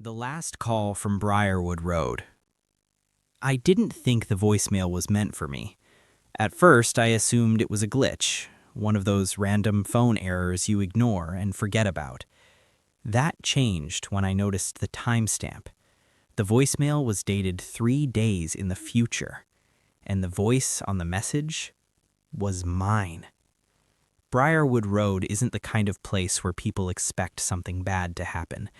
The last call from Briarwood Road. I didn't think the voicemail was meant for me. At first, I assumed it was a glitch, one of those random phone errors you ignore and forget about. That changed when I noticed the timestamp. The voicemail was dated 3 days in the future, and the voice on the message was mine. Briarwood Road isn't the kind of place where people expect something bad to happen.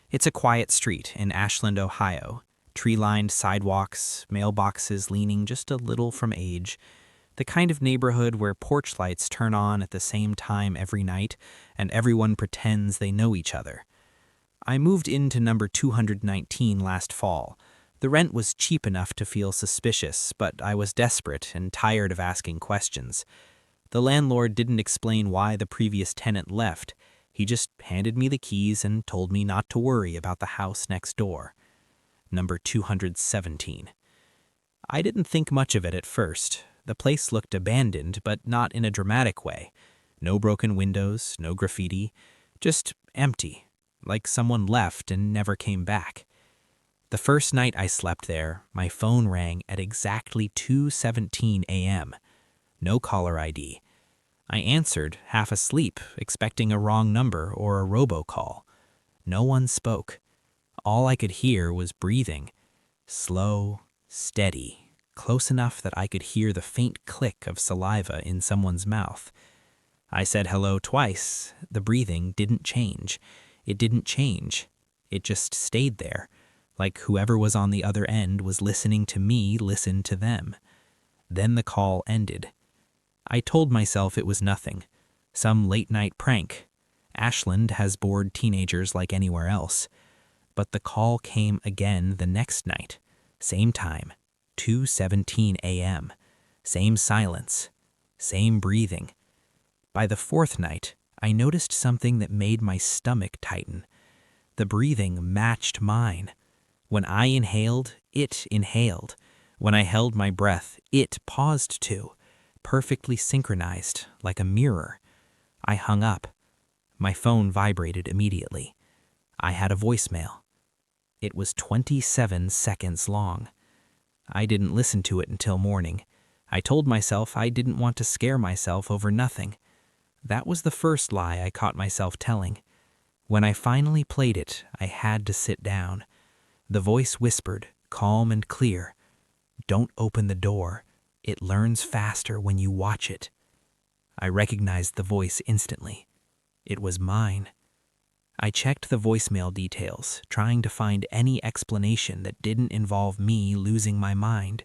It's a quiet street in Ashland, Ohio. Tree-lined sidewalks, mailboxes leaning just a little from age. The kind of neighborhood where porch lights turn on at the same time every night, and everyone pretends they know each other. I moved into number 219 last fall. The rent was cheap enough to feel suspicious, but I was desperate and tired of asking questions. The landlord didn't explain why the previous tenant left. He just handed me the keys and told me not to worry about the house next door. Number 217. I didn't think much of it at first. The place looked abandoned, but not in a dramatic way. No broken windows, no graffiti, just empty, like someone left and never came back. The first night I slept there, my phone rang at exactly 2:17 a.m. No caller ID. I answered, half asleep, expecting a wrong number or a robocall. No one spoke. All I could hear was breathing. Slow, steady, close enough that I could hear the faint click of saliva in someone's mouth. I said hello twice. The breathing didn't change. It didn't change. It just stayed there, like whoever was on the other end was listening to me listen to them. Then the call ended. I told myself it was nothing, some late-night prank. Ashland has bored teenagers like anywhere else. But the call came again the next night, same time, 2:17 a.m., same silence, same breathing. By the fourth night, I noticed something that made my stomach tighten. The breathing matched mine. When I inhaled, it inhaled. When I held my breath, it paused too. Perfectly synchronized, like a mirror. I hung up. My phone vibrated immediately. I had a voicemail. It was 27 seconds long. I didn't listen to it until morning. I told myself I didn't want to scare myself over nothing. That was the first lie I caught myself telling. When I finally played it, I had to sit down. The voice whispered, calm and clear, "Don't open the door. It learns faster when you watch it." I recognized the voice instantly. It was mine. I checked the voicemail details, trying to find any explanation that didn't involve me losing my mind.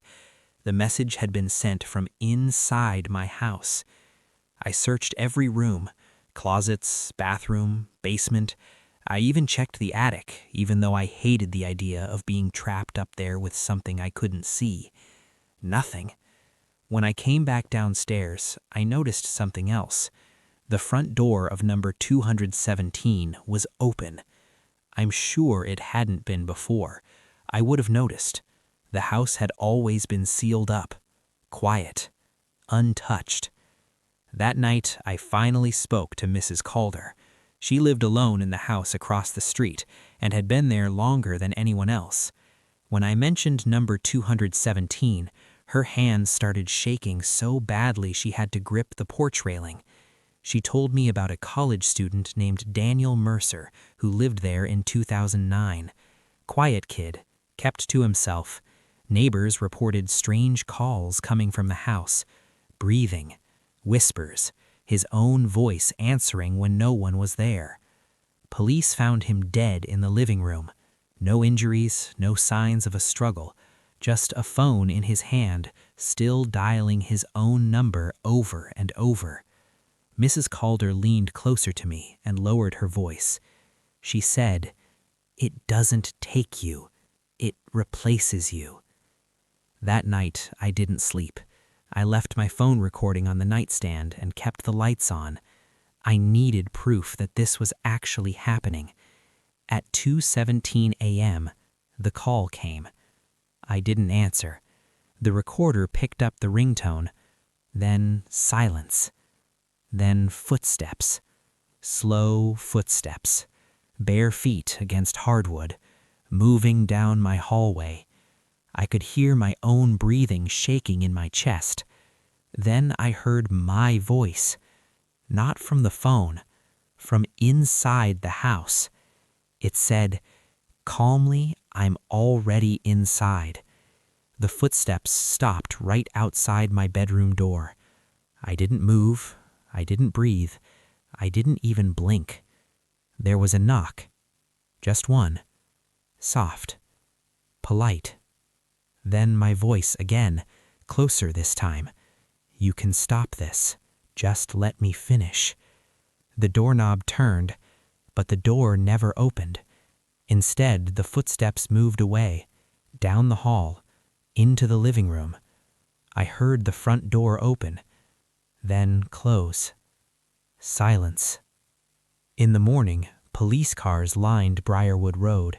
The message had been sent from inside my house. I searched every room, closets, bathroom, basement. I even checked the attic, even though I hated the idea of being trapped up there with something I couldn't see. Nothing. When I came back downstairs, I noticed something else. The front door of number 217 was open. I'm sure it hadn't been before. I would have noticed. The house had always been sealed up, quiet, untouched. That night, I finally spoke to Mrs. Calder. She lived alone in the house across the street and had been there longer than anyone else. When I mentioned number 217, her hands started shaking so badly she had to grip the porch railing. She told me about a college student named Daniel Mercer who lived there in 2009. Quiet kid, kept to himself. Neighbors reported strange calls coming from the house. Breathing, whispers, his own voice answering when no one was there. Police found him dead in the living room. No injuries, no signs of a struggle. Just a phone in his hand, still dialing his own number over and over. Mrs. Calder leaned closer to me and lowered her voice. She said, "It doesn't take you. It replaces you." That night, I didn't sleep. I left my phone recording on the nightstand and kept the lights on. I needed proof that this was actually happening. At 2:17 a.m., the call came. I didn't answer. The recorder picked up the ringtone. Then silence. Then footsteps. Slow footsteps. Bare feet against hardwood. moving down my hallway. I could hear my own breathing shaking in my chest. Then I heard my voice, not from the phone, from inside the house. It said, calmly, I'm already inside. The footsteps stopped right outside my bedroom door. I didn't move, I didn't breathe, I didn't even blink. There was a knock. Just one. Soft. Polite. Then my voice again, closer this time. You can stop this. Just let me finish. The doorknob turned, but the door never opened. Instead, the footsteps moved away, down the hall, into the living room. I heard the front door open, then close. Silence. In the morning, police cars lined Briarwood Road.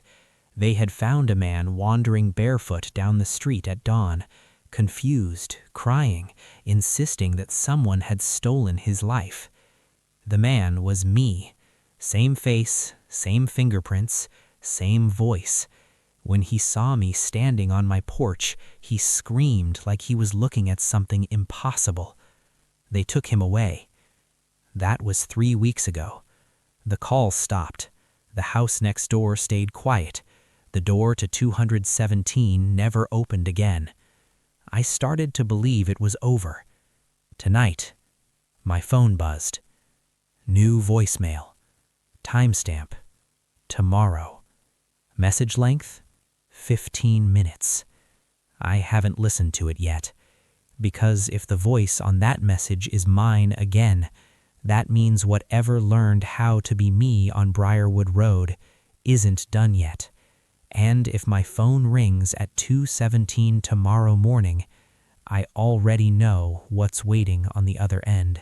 They had found a man wandering barefoot down the street at dawn, confused, crying, insisting that someone had stolen his life. The man was me. Same face, same fingerprints, same voice. When he saw me standing on my porch, he screamed like he was looking at something impossible. They took him away. That was 3 weeks ago. The call stopped. The house next door stayed quiet. The door to 217 never opened again. I started to believe it was over. Tonight, my phone buzzed. New voicemail. Timestamp. Tomorrow. Message length? 15 minutes. I haven't listened to it yet, because if the voice on that message is mine again, that means whatever learned how to be me on Briarwood Road isn't done yet. And if my phone rings at 2:17 tomorrow morning, I already know what's waiting on the other end.